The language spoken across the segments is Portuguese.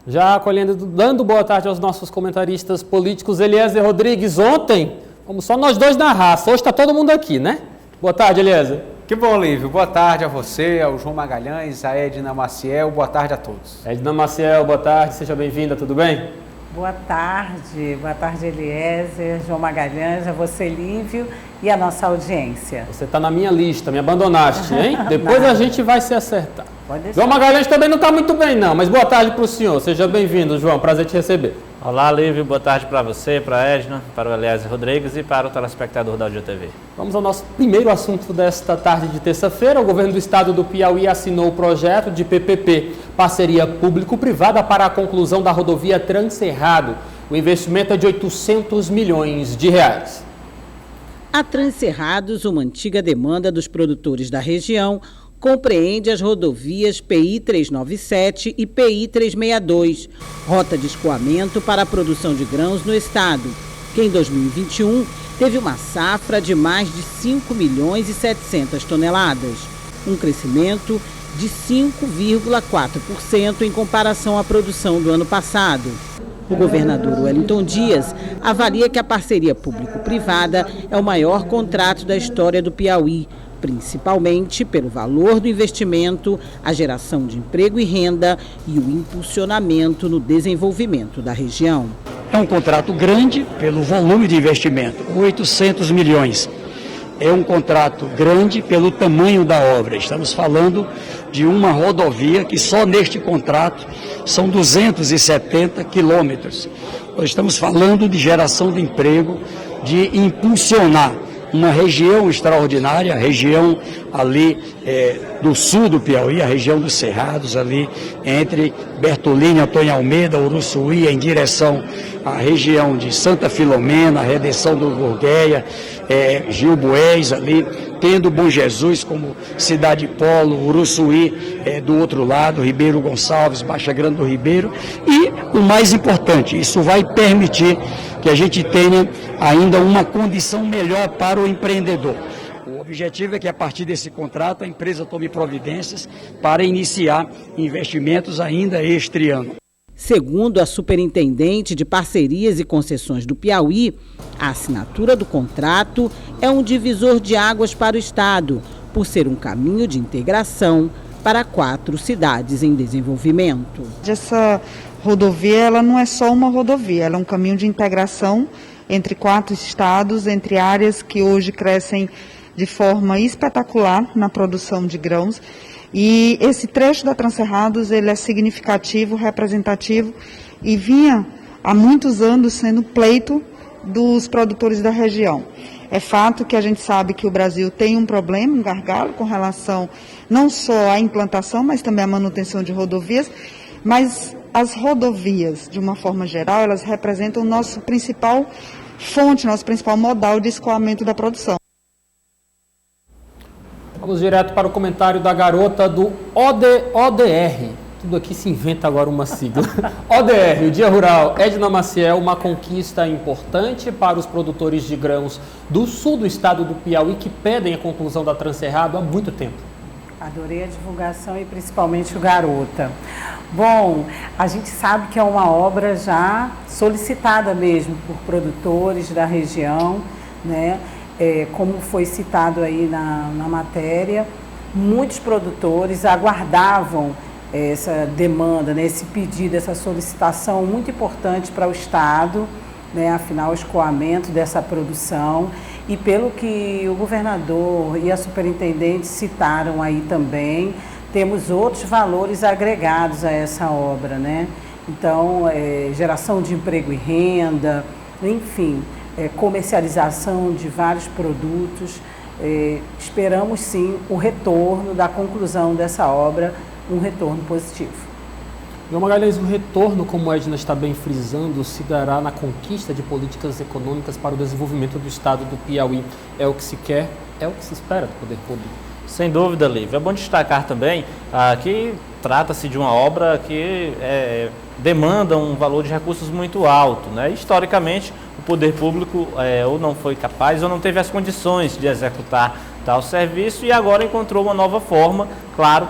Já acolhendo, dando boa tarde aos nossos comentaristas políticos, Eliezer Rodrigues. Ontem, fomos só nós dois na raça, hoje está todo mundo aqui, né? Boa tarde, Eliezer. Que bom, Lívio. Boa tarde a você, ao João Magalhães, a Edna Maciel. Boa tarde a todos. Edna Maciel, boa tarde, seja bem-vinda, tudo bem? Boa tarde, Eliezer, João Magalhães, a você, Lívio, e a nossa audiência. Você está na minha lista, me abandonaste, hein? Depois a gente vai se acertar. João Magalhães também não está muito bem, não, mas boa tarde para o senhor. Seja bem-vindo, João, prazer te receber. Olá, Lívio, boa tarde para você, para a Edna, para o Eliezer Rodrigues e para o telespectador da Audio TV. Vamos ao nosso primeiro assunto desta tarde de terça-feira. O governo do estado do Piauí assinou o projeto de PPP, parceria público-privada para a conclusão da rodovia Transcerrado. O investimento é de 800 milhões de reais. A Transcerrados, uma antiga demanda dos produtores da região, compreende as rodovias PI 397 e PI 362, rota de escoamento para a produção de grãos no estado, que em 2021 teve uma safra de mais de 5 milhões e 700 toneladas, um crescimento de 5,4% em comparação à produção do ano passado. O governador Wellington Dias avalia que a parceria público-privada é o maior contrato da história do Piauí, principalmente pelo valor do investimento, a geração de emprego e renda e o impulsionamento no desenvolvimento da região. É um contrato grande pelo volume de investimento, 800 milhões. É um contrato grande pelo tamanho da obra. Estamos falando de uma rodovia que só neste contrato são 270 quilômetros. Nós estamos falando de geração de emprego, de impulsionar uma região extraordinária, a região ali do sul do Piauí, a região dos Cerrados, ali entre Bertolínia, Antônio Almeida, Uruçuí, em direção à região de Santa Filomena, Redenção do Gurgueia, Gilboés, ali, tendo Bom Jesus como cidade polo, Uruçuí do outro lado, Ribeiro Gonçalves, Baixa Grande do Ribeiro, e o mais importante, isso vai permitir que a gente tenha ainda uma condição melhor para o empreendedor. O objetivo é que a partir desse contrato a empresa tome providências para iniciar investimentos ainda este ano. Segundo a superintendente de parcerias e concessões do Piauí, a assinatura do contrato é um divisor de águas para o estado, por ser um caminho de integração para 4 cidades em desenvolvimento. Essa rodovia, ela não é só uma rodovia, ela é um caminho de integração entre 4 estados, entre áreas que hoje crescem de forma espetacular na produção de grãos. E esse trecho da Transcerrados, ele é significativo, representativo e vinha há muitos anos sendo pleito dos produtores da região. É fato que a gente sabe que o Brasil tem um problema, um gargalo com relação não só à implantação, mas também à manutenção de rodovias, mas as rodovias, de uma forma geral, elas representam nosso principal fonte, nosso principal modal de escoamento da produção. Vamos direto para o comentário da garota do ODR. Tudo aqui se inventa agora uma sigla. ODR, o Dia Rural. Edna Maciel, uma conquista importante para os produtores de grãos do sul do estado do Piauí que pedem a conclusão da Transcerrado há muito tempo. Adorei a divulgação e principalmente o Garota. Bom, a gente sabe que é uma obra já solicitada mesmo por produtores da região, né? Como foi citado aí na matéria, muitos produtores aguardavam essa demanda, né, esse pedido, essa solicitação muito importante para o estado, né, afinal o escoamento dessa produção, e pelo que o governador e a superintendente citaram aí também, temos outros valores agregados a essa obra, né? Então, geração de emprego e renda, enfim, comercialização de vários produtos. Esperamos sim o retorno da conclusão dessa obra, um retorno positivo. João Magalhães, o retorno, como a Edna está bem frisando, se dará na conquista de políticas econômicas para o desenvolvimento do estado do Piauí. É o que se quer, é o que se espera do poder público. Sem dúvida, Lívia. É bom destacar também que trata-se de uma obra que demanda um valor de recursos muito alto, né? Historicamente, o poder público ou não foi capaz ou não teve as condições de executar tal serviço e agora encontrou uma nova forma, claro,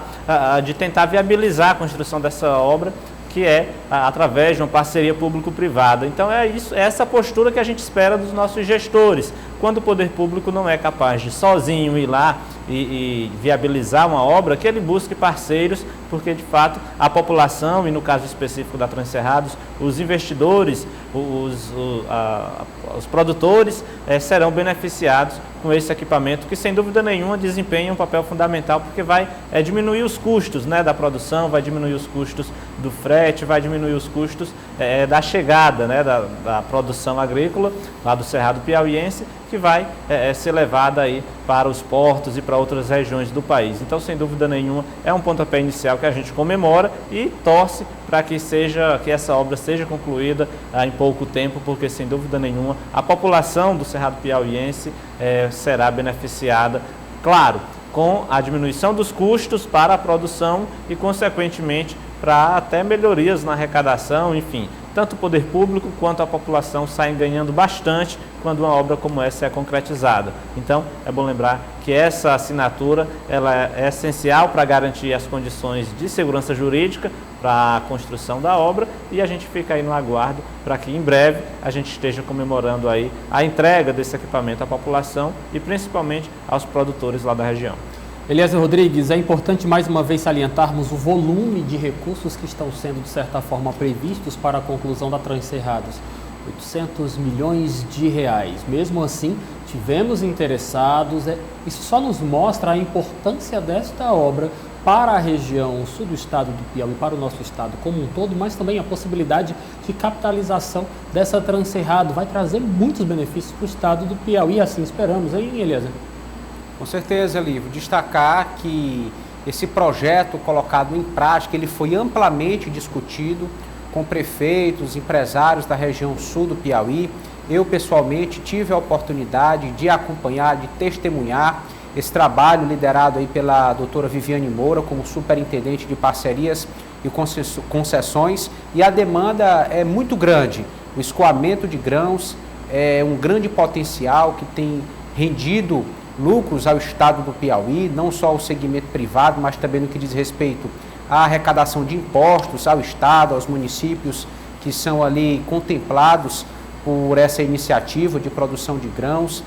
de tentar viabilizar a construção dessa obra que é através de uma parceria público-privada. Então é essa postura que a gente espera dos nossos gestores, quando o poder público não é capaz de sozinho ir lá e viabilizar uma obra, que ele busque parceiros, porque de fato a população, e no caso específico da Transcerrados, os investidores, os produtores serão beneficiados com esse equipamento, que sem dúvida nenhuma desempenha um papel fundamental, porque vai diminuir os custos, né, da produção, vai diminuir os custos do frete, vai diminuir os custos da chegada, né, da produção agrícola lá do Cerrado Piauiense, que vai ser levada aí para os portos e para outras regiões do país. Então, sem dúvida nenhuma, é um pontapé inicial que a gente comemora e torce para que essa obra seja concluída em pouco tempo, porque sem dúvida nenhuma a população do Cerrado Piauiense será beneficiada, claro, com a diminuição dos custos para a produção e, consequentemente, para até melhorias na arrecadação, enfim. Tanto o poder público quanto a população saem ganhando bastante quando uma obra como essa é concretizada. Então, é bom lembrar que essa assinatura ela é essencial para garantir as condições de segurança jurídica para a construção da obra, e a gente fica aí no aguardo para que em breve a gente esteja comemorando aí a entrega desse equipamento à população e principalmente aos produtores lá da região. Eliezer Rodrigues, é importante mais uma vez salientarmos o volume de recursos que estão sendo, de certa forma, previstos para a conclusão da Transcerrados. 800 milhões de reais. Mesmo assim, tivemos interessados. Isso só nos mostra a importância desta obra para a região sul do estado do Piauí, para o nosso estado como um todo, mas também a possibilidade de capitalização dessa Transcerrado. Vai trazer muitos benefícios para o estado do Piauí, assim esperamos, hein, Eliezer? Com certeza, Lívio. Destacar que esse projeto colocado em prática, ele foi amplamente discutido com prefeitos, empresários da região sul do Piauí. Eu, pessoalmente, tive a oportunidade de acompanhar, de testemunhar esse trabalho liderado aí pela doutora Viviane Moura como superintendente de parcerias e concessões, e a demanda é muito grande. O escoamento de grãos é um grande potencial que tem rendido lucros ao estado do Piauí, não só ao segmento privado, mas também no que diz respeito à arrecadação de impostos ao estado, aos municípios que são ali contemplados por essa iniciativa de produção de grãos.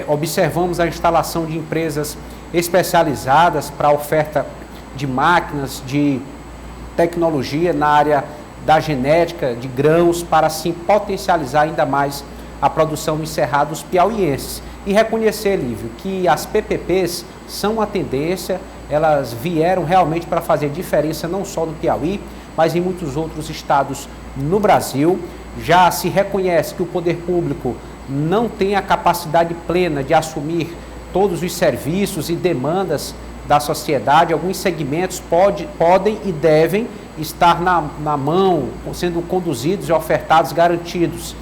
Observamos a instalação de empresas especializadas para a oferta de máquinas, de tecnologia na área da genética de grãos, para assim potencializar ainda mais a produção nos cerrados piauienses. E reconhecer, Lívio, que as PPPs são uma tendência, elas vieram realmente para fazer diferença não só no Piauí, mas em muitos outros estados no Brasil. Já se reconhece que o poder público não tem a capacidade plena de assumir todos os serviços e demandas da sociedade. Alguns segmentos podem e devem estar na mão, sendo conduzidos e ofertados, garantidos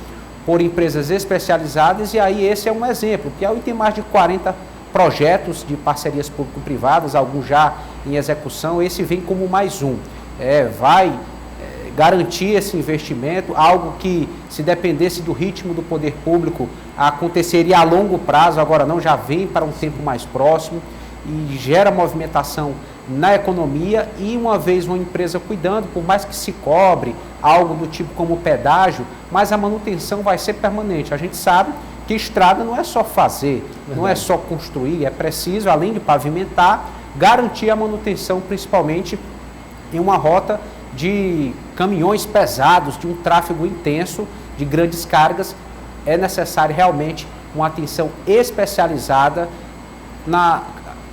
por empresas especializadas, e aí esse é um exemplo. O Piauí tem mais de 40 projetos de parcerias público-privadas, alguns já em execução, esse vem como mais um. Vai garantir esse investimento, algo que, se dependesse do ritmo do poder público, aconteceria a longo prazo, agora não, já vem para um tempo mais próximo e gera movimentação na economia. E uma vez uma empresa cuidando, por mais que se cobre algo do tipo como pedágio, mas a manutenção vai ser permanente. A gente sabe que estrada não é só fazer, não é só construir, é preciso, além de pavimentar, garantir a manutenção, principalmente em uma rota de caminhões pesados, de um tráfego intenso, de grandes cargas. É necessário realmente uma atenção especializada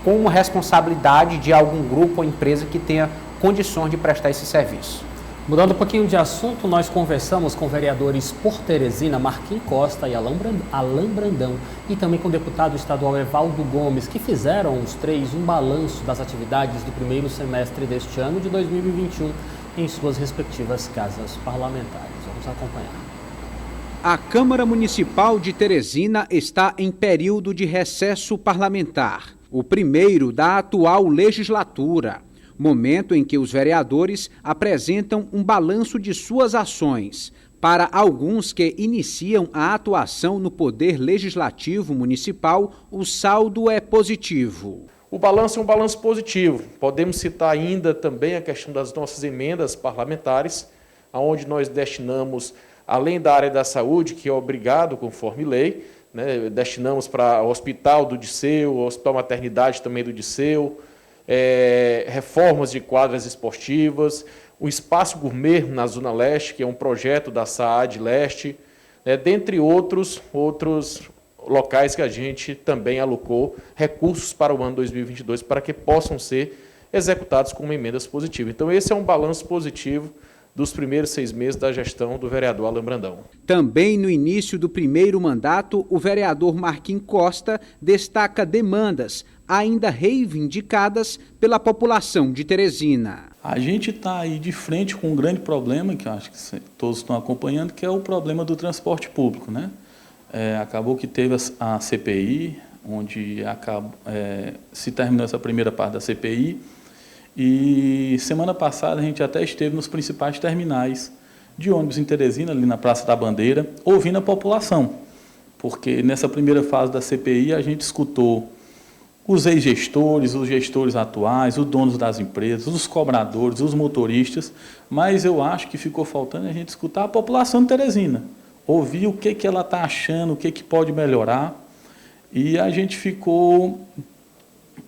como responsabilidade de algum grupo ou empresa que tenha condições de prestar esse serviço. Mudando um pouquinho de assunto, nós conversamos com vereadores por Teresina, Marquinhos Costa e Alain Brandão, e também com o deputado estadual Evaldo Gomes, que fizeram os três um balanço das atividades do primeiro semestre deste ano de 2021 em suas respectivas casas parlamentares. Vamos acompanhar. A Câmara Municipal de Teresina está em período de recesso parlamentar, o primeiro da atual legislatura, momento em que os vereadores apresentam um balanço de suas ações. Para alguns que iniciam a atuação no Poder Legislativo Municipal, o saldo é positivo. O balanço é um balanço positivo. Podemos citar ainda também a questão das nossas emendas parlamentares, onde nós destinamos, além da área da saúde, que é obrigado conforme lei, né, destinamos para o Hospital do Disseu, o Hospital Maternidade também do Disseu, reformas de quadras esportivas, o Espaço Gourmet na Zona Leste, que é um projeto da SAAD Leste, dentre outros locais que a gente também alocou recursos para o ano 2022 para que possam ser executados como emendas positivas. Então, esse é um balanço positivo dos primeiros 6 meses da gestão do vereador Alan Brandão. Também no início do primeiro mandato, o vereador Marquinhos Costa destaca demandas ainda reivindicadas pela população de Teresina. A gente está aí de frente com um grande problema, que eu acho que todos estão acompanhando, que é o problema do transporte público, né? Acabou que teve a CPI, onde se terminou essa primeira parte da CPI, e semana passada a gente até esteve nos principais terminais de ônibus em Teresina, ali na Praça da Bandeira, ouvindo a população, porque nessa primeira fase da CPI a gente escutou os ex-gestores, os gestores atuais, os donos das empresas, os cobradores, os motoristas, mas eu acho que ficou faltando a gente escutar a população de Teresina, ouvir o que ela está achando, o que pode melhorar, e a gente ficou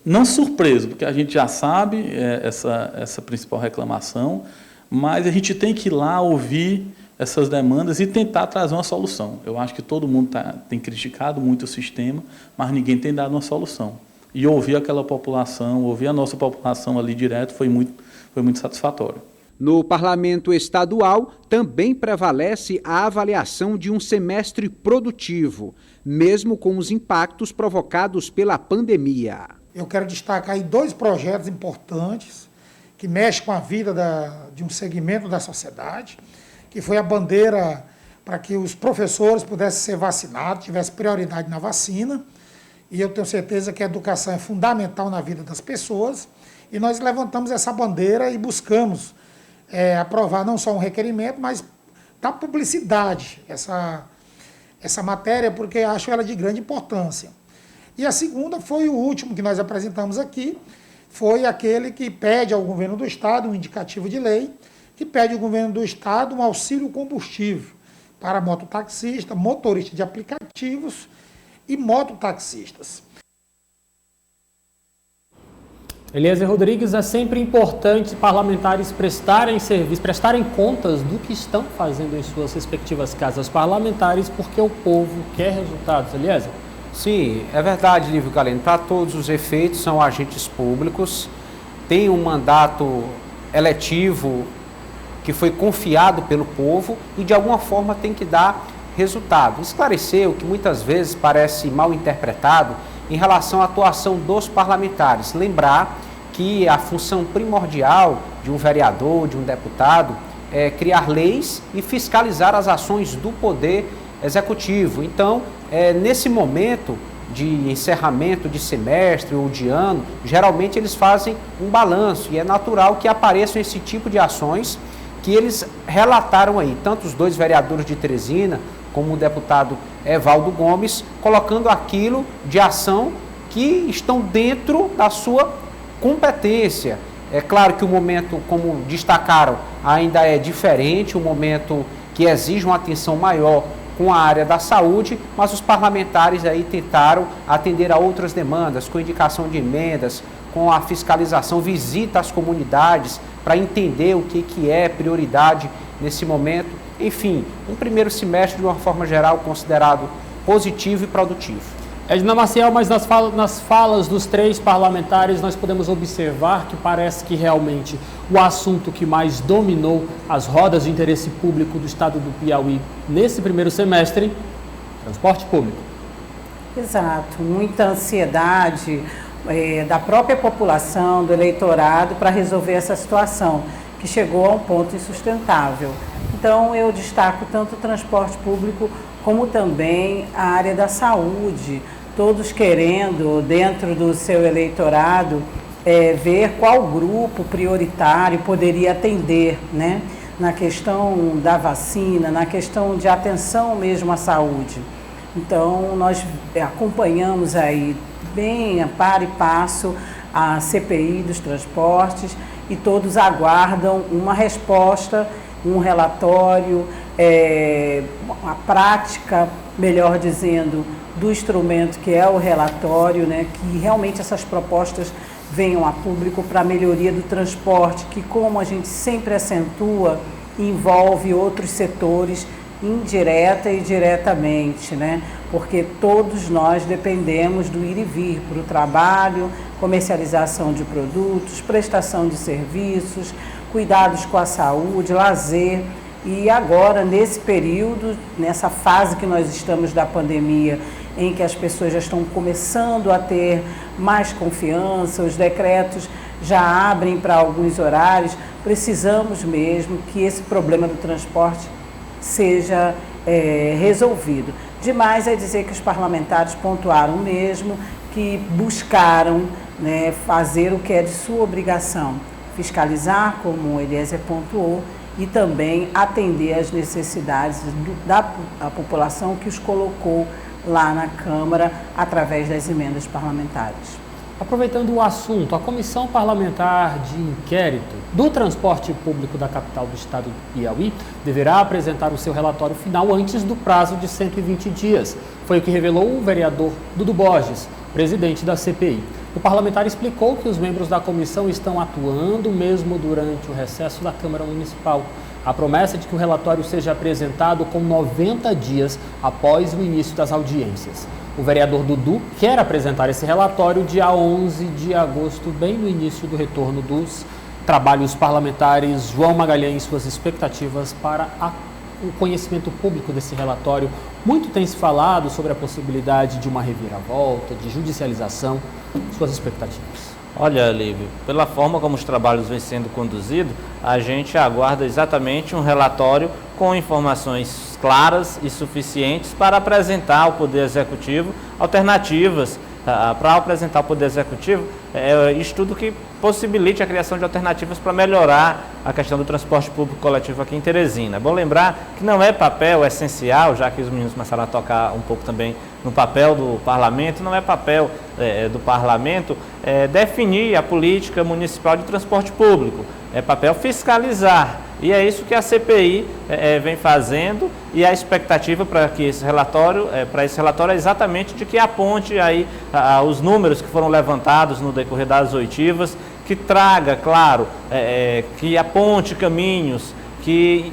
não surpreso, porque a gente já sabe essa principal reclamação, mas a gente tem que ir lá ouvir essas demandas e tentar trazer uma solução. Eu acho que todo mundo tem criticado muito o sistema, mas ninguém tem dado uma solução. E ouvir aquela população, ouvir a nossa população ali direto foi muito satisfatório. No Parlamento Estadual, também prevalece a avaliação de um semestre produtivo, mesmo com os impactos provocados pela pandemia. Eu quero destacar aí 2 projetos importantes que mexem com a vida de um segmento da sociedade, que foi a bandeira para que os professores pudessem ser vacinados, tivesse prioridade na vacina, e eu tenho certeza que a educação é fundamental na vida das pessoas, e nós levantamos essa bandeira e buscamos aprovar não só um requerimento, mas dar publicidade essa matéria, porque acho ela de grande importância. E a segunda foi o último que nós apresentamos aqui, foi aquele que pede ao governo do Estado, um indicativo de lei, que pede ao governo do Estado um auxílio combustível para mototaxista, motorista de aplicativos e mototaxistas. Eliezer Rodrigues, é sempre importante parlamentares prestarem serviço, prestarem contas do que estão fazendo em suas respectivas casas parlamentares, porque o povo quer resultados, Eliezer. Sim, é verdade, Lívio Galeno. Para todos os efeitos, são agentes públicos, têm um mandato eletivo que foi confiado pelo povo e, de alguma forma, tem que dar resultado. Esclarecer o que muitas vezes parece mal interpretado em relação à atuação dos parlamentares. Lembrar que a função primordial de um vereador, de um deputado, é criar leis e fiscalizar as ações do poder executivo. Então, nesse momento de encerramento de semestre ou de ano, geralmente eles fazem um balanço e é natural que apareçam esse tipo de ações que eles relataram aí, tanto os 2 vereadores de Teresina como o deputado Evaldo Gomes, colocando aquilo de ação que estão dentro da sua competência. É claro que o momento, como destacaram, ainda é diferente, um momento que exige uma atenção maior com a área da saúde, mas os parlamentares aí tentaram atender a outras demandas, com indicação de emendas, com a fiscalização, visita às comunidades para entender o que é prioridade nesse momento. Enfim, um primeiro semestre, de uma forma geral, considerado positivo e produtivo. Edna Maciel, mas nas falas dos 3 parlamentares nós podemos observar que parece que realmente o assunto que mais dominou as rodas de interesse público do estado do Piauí nesse primeiro semestre, transporte público. Exato, muita ansiedade da própria população, do eleitorado, para resolver essa situação, que chegou a um ponto insustentável. Então, eu destaco tanto o transporte público como também a área da saúde, todos querendo, dentro do seu eleitorado, ver qual grupo prioritário poderia atender, né, na questão da vacina, na questão de atenção mesmo à saúde. Então, nós acompanhamos aí, bem a par e passo, a CPI dos transportes e todos aguardam uma resposta, um relatório, a prática, melhor dizendo, do instrumento que é o relatório, né, que realmente essas propostas venham a público para a melhoria do transporte, que, como a gente sempre acentua, envolve outros setores indireta e diretamente, né? Porque todos nós dependemos do ir e vir para o trabalho, comercialização de produtos, prestação de serviços, cuidados com a saúde, lazer. E agora, nesse período, nessa fase que nós estamos da pandemia, em que as pessoas já estão começando a ter mais confiança, os decretos já abrem para alguns horários, precisamos mesmo que esse problema do transporte seja resolvido. Demais é dizer que os parlamentares pontuaram mesmo, que buscaram, né, fazer o que é de sua obrigação, fiscalizar, como o Eliezer pontuou, e também atender às necessidades da população que os colocou lá na Câmara através das emendas parlamentares. Aproveitando o assunto, a Comissão Parlamentar de Inquérito do Transporte Público da capital do estado do Piauí deverá apresentar o seu relatório final antes do prazo de 120 dias. Foi o que revelou o vereador Dudu Borges, presidente da CPI. O parlamentar explicou que os membros da comissão estão atuando mesmo durante o recesso da Câmara Municipal. A promessa é de que o relatório seja apresentado com 90 dias após o início das audiências. O vereador Dudu quer apresentar esse relatório dia 11 de agosto, bem no início do retorno dos trabalhos parlamentares. João Magalhães, suas expectativas para o conhecimento público desse relatório. Muito tem se falado sobre a possibilidade de uma reviravolta, de judicialização. Suas expectativas? Olha, Lívio, pela forma como os trabalhos vêm sendo conduzidos, a gente aguarda exatamente um relatório com informações claras e suficientes para apresentar ao Poder Executivo alternativas, para apresentar ao Poder Executivo estudo que possibilite a criação de alternativas para melhorar a questão do transporte público coletivo aqui em Teresina. É bom lembrar que não é papel essencial, já que os meninos começaram a tocar um pouco também no papel do parlamento, não é papel do parlamento definir a política municipal de transporte público, é papel fiscalizar. E é isso que a CPI vem fazendo, e a expectativa para que esse relatório, é exatamente de que aponte aí os números que foram levantados no decorrer das oitivas, que traga, claro, que aponte caminhos, que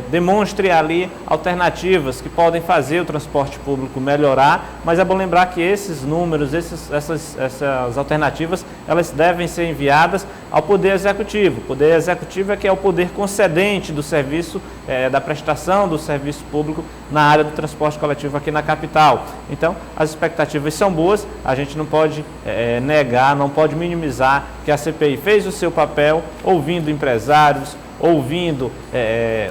demonstre ali alternativas que podem fazer o transporte público melhorar, mas é bom lembrar que esses números, essas alternativas, elas devem ser enviadas ao Poder Executivo. O Poder Executivo é que é o poder concedente do serviço, da prestação do serviço público na área do transporte coletivo aqui na capital. Então, as expectativas são boas, a gente não pode negar, não pode minimizar que a CPI fez o seu papel, ouvindo empresários, ouvindo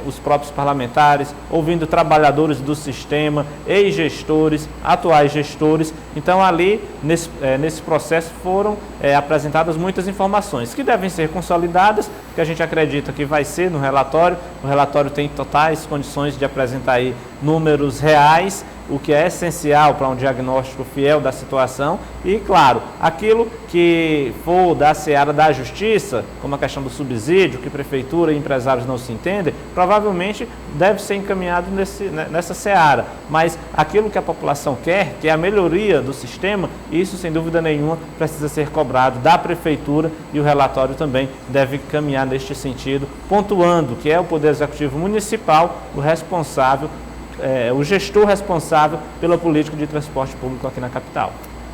os próprios parlamentares, ouvindo trabalhadores do sistema, ex-gestores, atuais gestores. Então, ali, nesse processo, foram apresentadas muitas informações que devem ser consolidadas, que a gente acredita que vai ser no relatório. O relatório tem totais condições de apresentar aí números reais, o que é essencial para um diagnóstico fiel da situação e, claro, aquilo que for da seara da justiça, como a questão do subsídio, que prefeitura e empresários não se entendem, provavelmente deve ser encaminhado nessa seara. Mas aquilo que a população quer, que é a melhoria do sistema, isso, sem dúvida nenhuma, precisa ser cobrado da prefeitura, e o relatório também deve caminhar neste sentido, pontuando que é o Poder Executivo Municipal o responsável, o gestor responsável pela política de transporte público aqui na capital.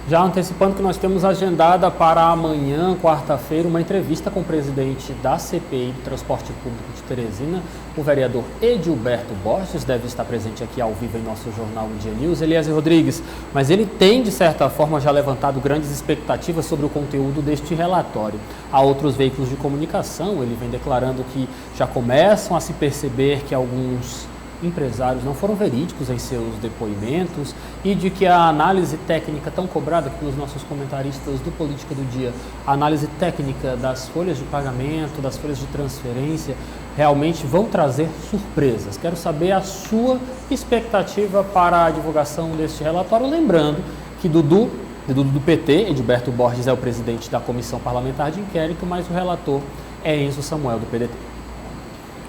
Já antecipando que nós temos agendada para amanhã, quarta-feira, uma entrevista com o presidente da CPI do Transporte Público de Teresina, o vereador Edilberto Borges, deve estar presente aqui ao vivo em nosso jornal Dia News, Eliezer Rodrigues, mas ele tem, de certa forma, já levantado grandes expectativas sobre o conteúdo deste relatório. Há outros veículos de comunicação, ele vem declarando que já começam a se perceber que alguns empresários não foram verídicos em seus depoimentos e de que a análise técnica tão cobrada pelos nossos comentaristas do Política do Dia, a análise técnica das folhas de pagamento, das folhas de transferência, realmente vão trazer surpresas. Quero saber a sua expectativa para a divulgação deste relatório, lembrando que Dudu do PT, Edilberto Borges é o presidente da comissão parlamentar de inquérito, mas o relator é Enzo Samuel, do PDT.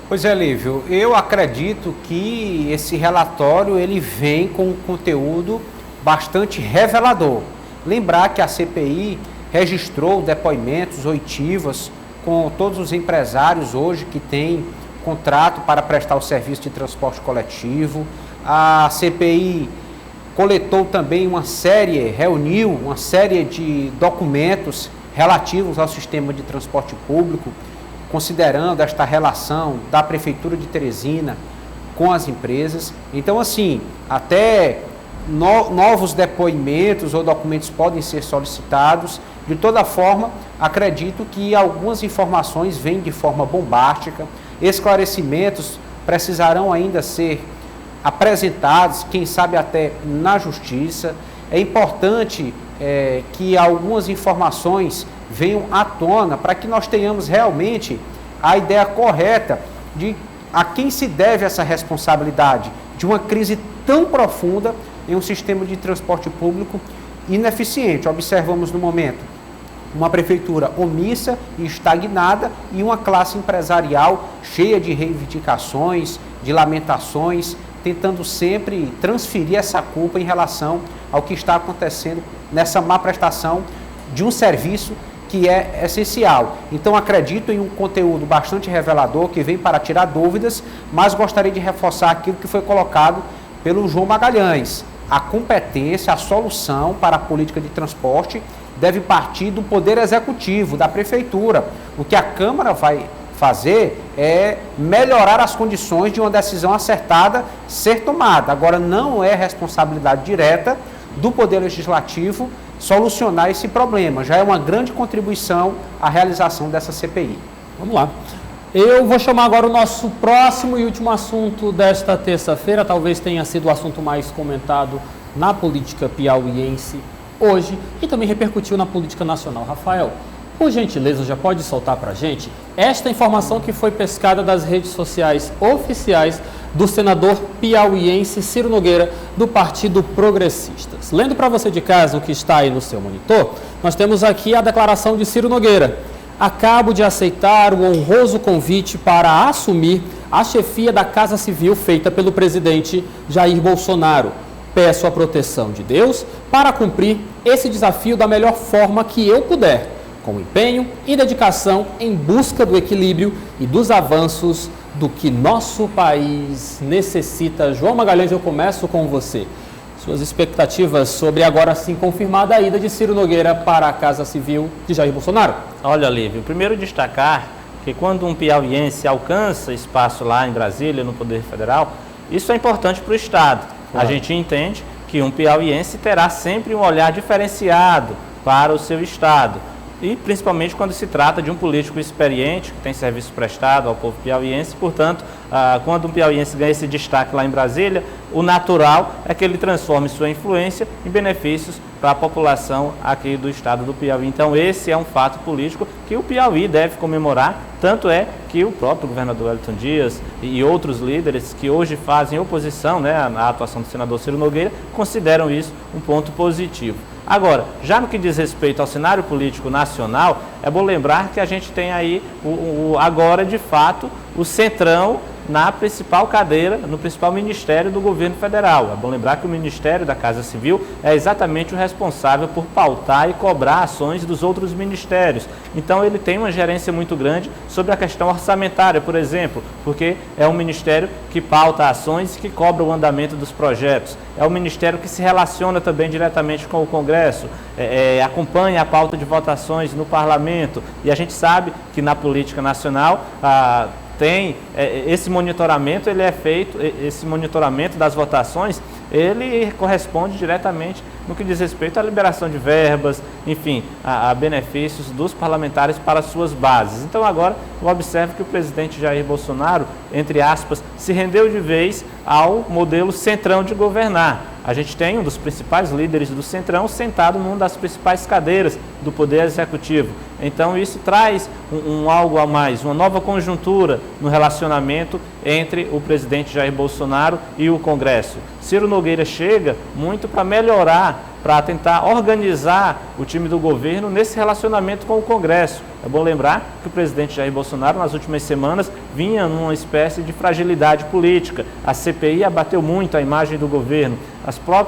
Pois é, Lívio, eu acredito que esse relatório ele vem com um conteúdo bastante revelador. Lembrar que a CPI registrou depoimentos, oitivas, com todos os empresários hoje que têm contrato para prestar o serviço de transporte coletivo. A CPI coletou também reuniu uma série de documentos relativos ao sistema de transporte público, considerando esta relação da Prefeitura de Teresina com as empresas. Então, assim, até novos depoimentos ou documentos podem ser solicitados. De toda forma, acredito que algumas informações vêm de forma bombástica, esclarecimentos precisarão ainda ser apresentados, quem sabe até na Justiça. É importante que algumas informações venham à tona para que nós tenhamos realmente a ideia correta de a quem se deve essa responsabilidade de uma crise tão profunda em um sistema de transporte público ineficiente. Observamos no momento uma prefeitura omissa e estagnada e uma classe empresarial cheia de reivindicações, de lamentações, tentando sempre transferir essa culpa em relação ao que está acontecendo nessa má prestação de um serviço que é essencial. Então, acredito em um conteúdo bastante revelador que vem para tirar dúvidas, mas gostaria de reforçar aquilo que foi colocado pelo João Magalhães. A competência, a solução para a política de transporte deve partir do Poder Executivo, da Prefeitura. O que a Câmara vai fazer é melhorar as condições de uma decisão acertada ser tomada. Agora, não é responsabilidade direta do Poder Legislativo solucionar esse problema. Já é uma grande contribuição à realização dessa CPI. Vamos lá. Eu vou chamar agora o nosso próximo e último assunto desta terça-feira. Talvez tenha sido o assunto mais comentado na política piauiense hoje e também repercutiu na política nacional. Rafael, por gentileza, já pode soltar para a gente esta informação que foi pescada das redes sociais oficiais do senador piauiense Ciro Nogueira, do Partido Progressistas. Lendo para você de casa o que está aí no seu monitor, nós temos aqui a declaração de Ciro Nogueira. Acabo de aceitar o honroso convite para assumir a chefia da Casa Civil feita pelo presidente Jair Bolsonaro. Peço a proteção de Deus para cumprir esse desafio da melhor forma que eu puder, com empenho e dedicação em busca do equilíbrio e dos avanços do que nosso país necessita. João Magalhães, eu começo com você. Suas expectativas sobre agora sim confirmada a ida de Ciro Nogueira para a Casa Civil de Jair Bolsonaro? Olha, Lívio, primeiro destacar que quando um piauiense alcança espaço lá em Brasília, no Poder Federal, isso é importante para o Estado. Claro. A gente entende que um piauiense terá sempre um olhar diferenciado para o seu Estado. E principalmente quando se trata de um político experiente, que tem serviço prestado ao povo piauiense. Portanto, quando um piauiense ganha esse destaque lá em Brasília, o natural é que ele transforme sua influência em benefícios para a população aqui do estado do Piauí. Então, esse é um fato político que o Piauí deve comemorar. Tanto é que o próprio governador Wellington Dias e outros líderes que hoje fazem oposição, né, à atuação do senador Ciro Nogueira, consideram isso um ponto positivo. Agora, já no que diz respeito ao cenário político nacional, é bom lembrar que a gente tem aí agora, de fato, o centrão na principal cadeira, no principal ministério do governo federal. É bom lembrar que o Ministério da Casa Civil é exatamente o responsável por pautar e cobrar ações dos outros ministérios. Então ele tem uma gerência muito grande sobre a questão orçamentária, por exemplo, porque é um ministério que pauta ações e que cobra o andamento dos projetos. É um ministério que se relaciona também diretamente com o Congresso, acompanha a pauta de votações no Parlamento. E a gente sabe que na política nacional tem esse monitoramento, ele é feito, esse monitoramento das votações, ele corresponde diretamente no que diz respeito à liberação de verbas, enfim, a benefícios dos parlamentares para suas bases. Então agora eu observo que o presidente Jair Bolsonaro, entre aspas, se rendeu de vez ao modelo centrão de governar. A gente tem um dos principais líderes do centrão sentado numa das principais cadeiras do Poder Executivo. Então isso traz algo a mais, uma nova conjuntura no relacionamento entre o presidente Jair Bolsonaro e o Congresso. Ciro Nogueira chega muito para melhorar para tentar organizar o time do governo nesse relacionamento com o Congresso. É bom lembrar que o presidente Jair Bolsonaro, nas últimas semanas, vinha numa espécie de fragilidade política. A CPI abateu muito a imagem do governo.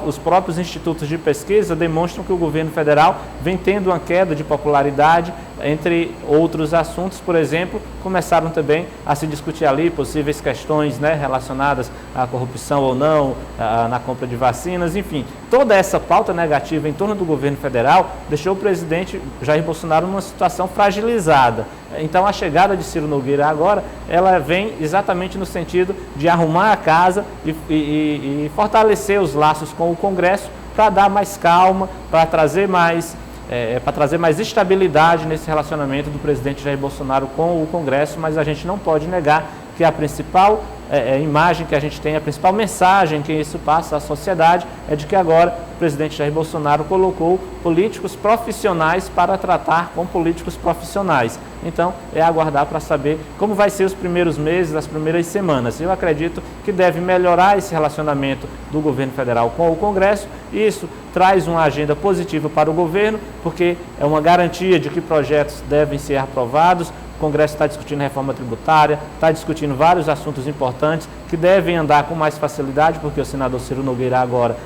Os próprios institutos de pesquisa demonstram que o governo federal vem tendo uma queda de popularidade, entre outros assuntos. Por exemplo, começaram também a se discutir ali possíveis questões, né, relacionadas à corrupção ou não, na compra de vacinas, enfim. Toda essa pauta negativa em torno do governo federal deixou o presidente Jair Bolsonaro numa situação fragilizada. Então, a chegada de Ciro Nogueira agora, ela vem exatamente no sentido de arrumar a casa e fortalecer os laços com o Congresso para dar mais calma, para trazer mais estabilidade nesse relacionamento do presidente Jair Bolsonaro com o Congresso, mas a gente não pode negar que a principal imagem que a gente tem, a principal mensagem que isso passa à sociedade é de que agora o presidente Jair Bolsonaro colocou políticos profissionais para tratar com políticos profissionais. Então, é aguardar para saber como vai ser os primeiros meses, as primeiras semanas. Eu acredito que deve melhorar esse relacionamento do governo federal com o Congresso. Isso traz uma agenda positiva para o governo, porque é uma garantia de que projetos devem ser aprovados. O Congresso está discutindo reforma tributária, está discutindo vários assuntos importantes que devem andar com mais facilidade, porque o senador Ciro Nogueira agora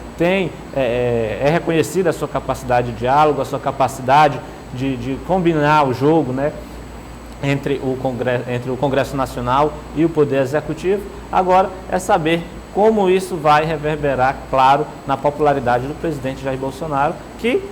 é reconhecida a sua capacidade de diálogo, a sua capacidade de combinar o jogo, né, entre o Congresso Nacional e o Poder Executivo. Agora é saber como isso vai reverberar, claro, na popularidade do presidente Jair Bolsonaro, que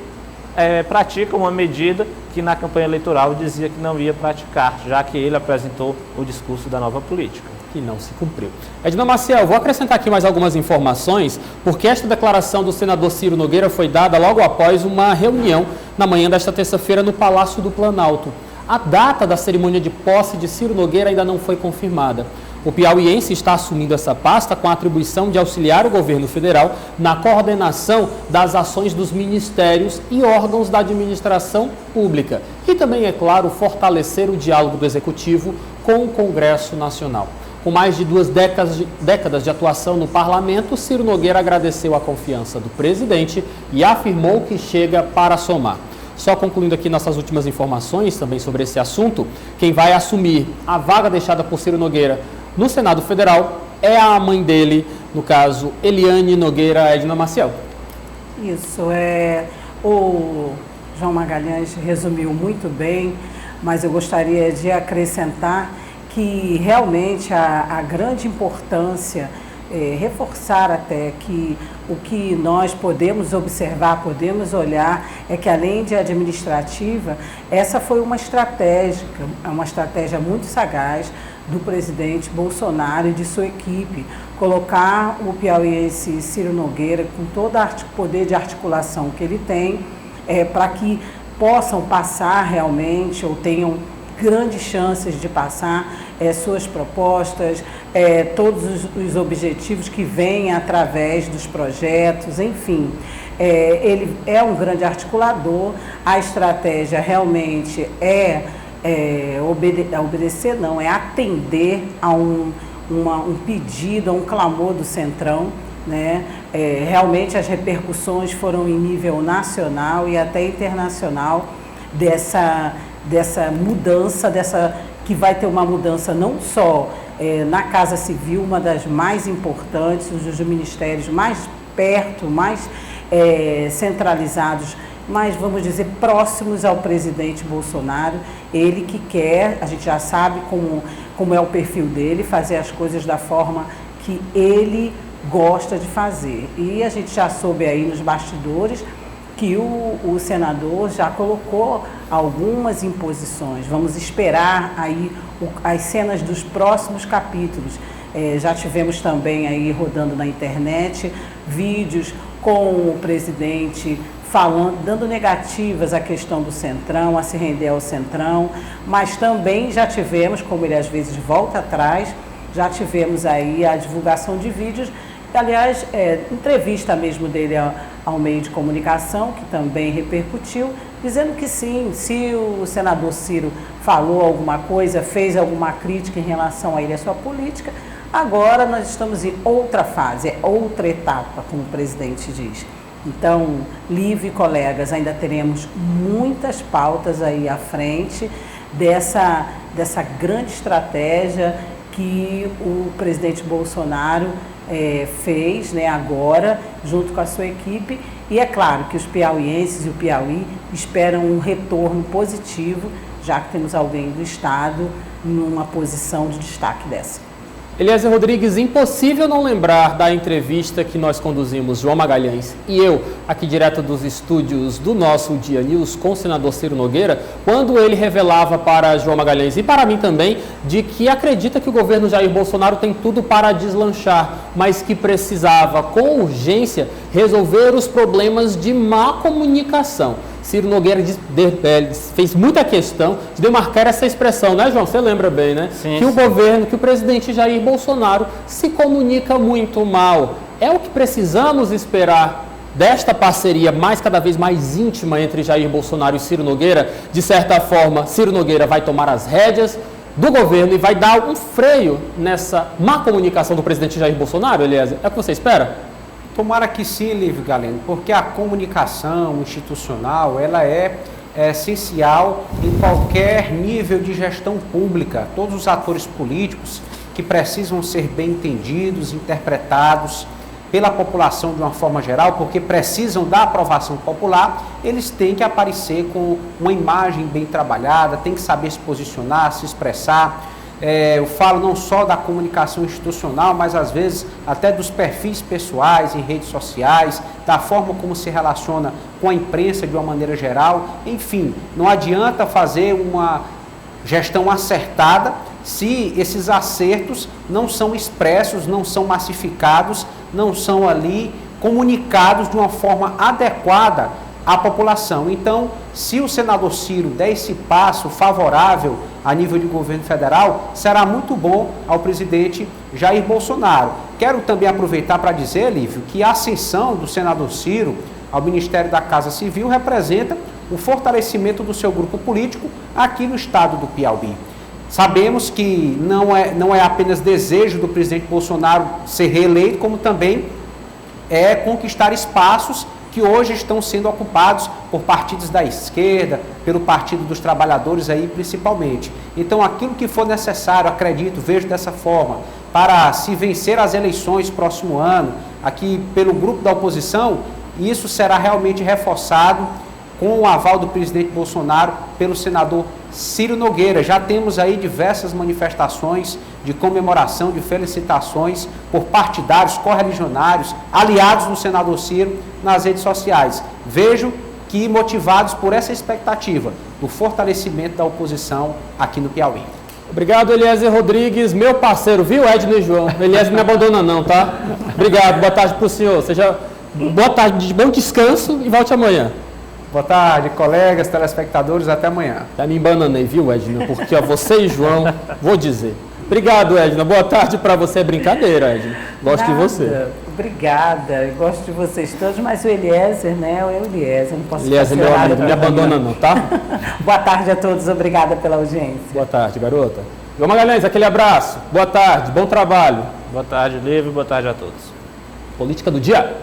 pratica uma medida que na campanha eleitoral dizia que não ia praticar, já que ele apresentou o discurso da nova política. Que não se cumpriu. Edna Maciel, vou acrescentar aqui mais algumas informações, porque esta declaração do senador Ciro Nogueira foi dada logo após uma reunião na manhã desta terça-feira no Palácio do Planalto. A data da cerimônia de posse de Ciro Nogueira ainda não foi confirmada. O piauiense está assumindo essa pasta com a atribuição de auxiliar o governo federal na coordenação das ações dos ministérios e órgãos da administração pública e também, é claro, fortalecer o diálogo do Executivo com o Congresso Nacional. Com mais de 2 décadas de atuação no parlamento, Ciro Nogueira agradeceu a confiança do presidente e afirmou que chega para somar. Só concluindo aqui nossas últimas informações também sobre esse assunto, quem vai assumir a vaga deixada por Ciro Nogueira no Senado Federal é a mãe dele, no caso, Eliane Nogueira. Edna Maciel. Isso, o João Magalhães resumiu muito bem, mas eu gostaria de acrescentar que realmente a grande importância, reforçar até que o que nós podemos observar, podemos olhar, é que além de administrativa, essa foi uma estratégia muito sagaz do presidente Bolsonaro e de sua equipe, colocar o piauiense Ciro Nogueira com todo o poder de articulação que ele tem, para que possam passar realmente, ou tenham grandes chances de passar suas propostas, todos os objetivos que vêm através dos projetos, enfim. Ele é um grande articulador, a estratégia realmente obedecer, não, é atender a um pedido, a um clamor do Centrão, né? Realmente as repercussões foram em nível nacional e até internacional dessa mudança, que vai ter uma mudança não só na Casa Civil, uma das mais importantes, dos ministérios mais perto, mais centralizados, mas vamos dizer próximos ao presidente Bolsonaro. Ele que quer, a gente já sabe como é o perfil dele, fazer as coisas da forma que ele gosta de fazer. E a gente já soube aí nos bastidores que o senador já colocou algumas imposições. Vamos esperar aí as cenas dos próximos capítulos. Já tivemos também aí rodando na internet vídeos com o presidente falando, dando negativas à questão do Centrão, a se render ao Centrão, mas também já tivemos, como ele às vezes volta atrás, já tivemos aí a divulgação de vídeos, aliás, entrevista mesmo dele ao meio de comunicação, que também repercutiu, dizendo que sim, se o senador Ciro falou alguma coisa, fez alguma crítica em relação a ele, a sua política, agora nós estamos em outra fase, outra etapa, como o presidente diz. Então, Lívia e colegas, ainda teremos muitas pautas aí à frente dessa grande estratégia que o presidente Bolsonaro fez, né, agora, junto com a sua equipe. E é claro que os piauienses e o Piauí esperam um retorno positivo, já que temos alguém do Estado numa posição de destaque dessa. Eliezer Rodrigues, impossível não lembrar da entrevista que nós conduzimos, João Magalhães e eu, aqui direto dos estúdios do nosso Dia News com o senador Ciro Nogueira, quando ele revelava para João Magalhães e para mim também, de que acredita que o governo Jair Bolsonaro tem tudo para deslanchar, mas que precisava, com urgência, resolver os problemas de má comunicação. Ciro Nogueira fez muita questão de demarcar essa expressão, né, João? Você lembra bem, né? Sim, que o governo, que o presidente Jair Bolsonaro se comunica muito mal. É o que precisamos esperar desta parceria cada vez mais íntima entre Jair Bolsonaro e Ciro Nogueira. De certa forma, Ciro Nogueira vai tomar as rédeas do governo e vai dar um freio nessa má comunicação do presidente Jair Bolsonaro, Eliezer? É o que você espera? Tomara que sim, Lívio Galeno, porque a comunicação institucional ela é essencial em qualquer nível de gestão pública. Todos os atores políticos que precisam ser bem entendidos, interpretados pela população de uma forma geral, porque precisam da aprovação popular, eles têm que aparecer com uma imagem bem trabalhada, têm que saber se posicionar, se expressar. Eu falo não só da comunicação institucional, mas às vezes até dos perfis pessoais em redes sociais, da forma como se relaciona com a imprensa de uma maneira geral. Enfim, não adianta fazer uma gestão acertada se esses acertos não são expressos, não são massificados, não são ali comunicados de uma forma adequada à população. Então, se o senador Ciro der esse passo favorável a nível de governo federal, será muito bom ao presidente Jair Bolsonaro. Quero também aproveitar para dizer, Lívio, que a ascensão do senador Ciro ao Ministério da Casa Civil representa o fortalecimento do seu grupo político aqui no estado do Piauí. Sabemos que não é apenas desejo do presidente Bolsonaro ser reeleito, como também é conquistar espaços que hoje estão sendo ocupados por partidos da esquerda, pelo Partido dos Trabalhadores aí principalmente. Então aquilo que for necessário, acredito, vejo dessa forma, para se vencer as eleições próximo ano, aqui pelo grupo da oposição, isso será realmente reforçado com o aval do presidente Bolsonaro pelo senador Ciro Nogueira. Já temos aí diversas manifestações de comemoração, de felicitações por partidários, correligionários, aliados do senador Ciro nas redes sociais. Vejo que motivados por essa expectativa do fortalecimento da oposição aqui no Piauí. Obrigado, Eliezer Rodrigues, meu parceiro, viu, Edno e João? Eliezer não me abandona não, tá? Obrigado, boa tarde para o senhor. Boa tarde, bom descanso e volte amanhã. Boa tarde, colegas, telespectadores, até amanhã. Já me embananei, viu, Edna? Porque você e João, vou dizer. Obrigado, Edna. Boa tarde para você. É brincadeira, Edna. Gosto de você. Obrigada. Gosto de vocês todos, mas o Eliezer, né? O Eliezer, não posso Eliezer, meu amigo, não me abandona não, tá? Boa tarde a todos. Obrigada pela audiência. Boa tarde, garota. João Magalhães, aquele abraço. Boa tarde, bom trabalho. Boa tarde, Lívio. Boa tarde a todos. Política do dia.